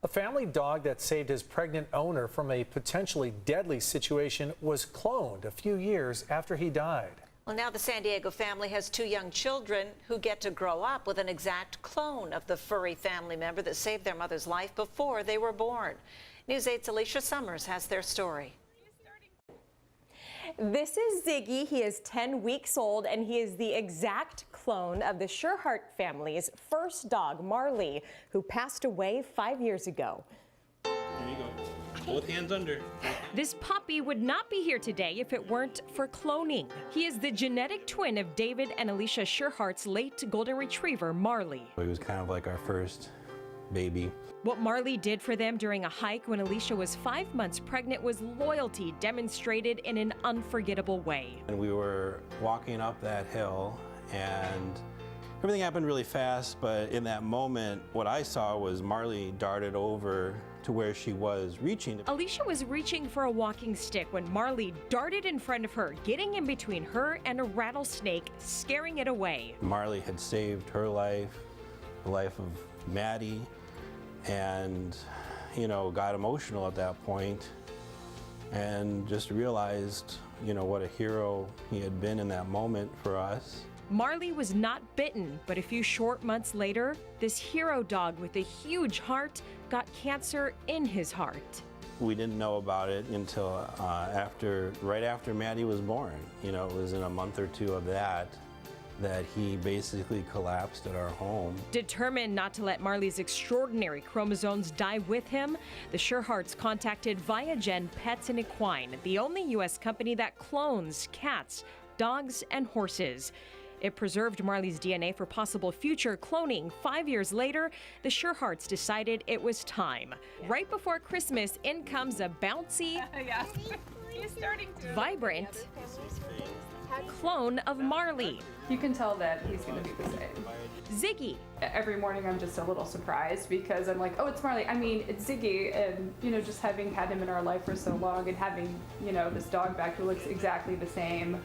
A family dog that saved his pregnant owner from a potentially deadly situation was cloned a few years after he died. Well, now the San Diego family has two young children who get to grow up with an exact clone of the furry family member that saved their mother's life before they were born. News 8's Alicia Summers has their story. This is Ziggy. He is 10 weeks old, and he is the exact clone of the Sherhart family's first dog, Marley, who passed away 5 years ago. There you go. Both hands under. This puppy would not be here today if it weren't for cloning. He is the genetic twin of David and Alicia Sherhart's late golden retriever, Marley. He was kind of like our first baby. What Marley did for them during a hike when Alicia was 5 months pregnant was loyalty demonstrated in an unforgettable way. And we were walking up that hill, and everything happened really fast, but in that moment, what I saw was Marley darted over to where she was reaching. Alicia was reaching for a walking stick when Marley darted in front of her, getting in between her and a rattlesnake, scaring it away. Marley had saved her life, the life of Maddie, and got emotional at that point and just realized what a hero he had been in that moment for us. Marley was not bitten, but a few short months later, this hero dog with a huge heart got cancer in his heart. We didn't know about it until right after Maddie was born. It was in a month or two of that he basically collapsed at our home. Determined not to let Marley's extraordinary chromosomes die with him, the Sherharts contacted Viagen Pets and Equine, the only U.S. company that clones cats, dogs, and horses. It preserved Marley's DNA for possible future cloning. 5 years later, the Sherharts decided it was time. Right before Christmas, in comes a bouncy, vibrant clone of Marley. You can tell that he's going to be the same. Ziggy. Every morning I'm just a little surprised because I'm like, oh, it's Marley. I mean, it's Ziggy. And, just having had him in our life for so long and having, this dog back who looks exactly the same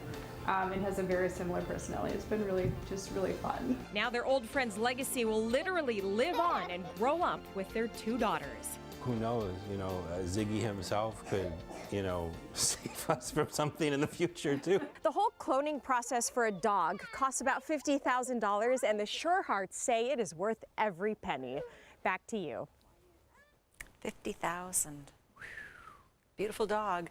and has a very similar personality. It's been really fun. Now their old friend's legacy will literally live on and grow up with their two daughters. Who knows, Ziggy himself could, save us from something in the future too. The whole cloning process for a dog costs about $50,000, and the Sherharts say it is worth every penny. Back to you. 50,000. Beautiful dog.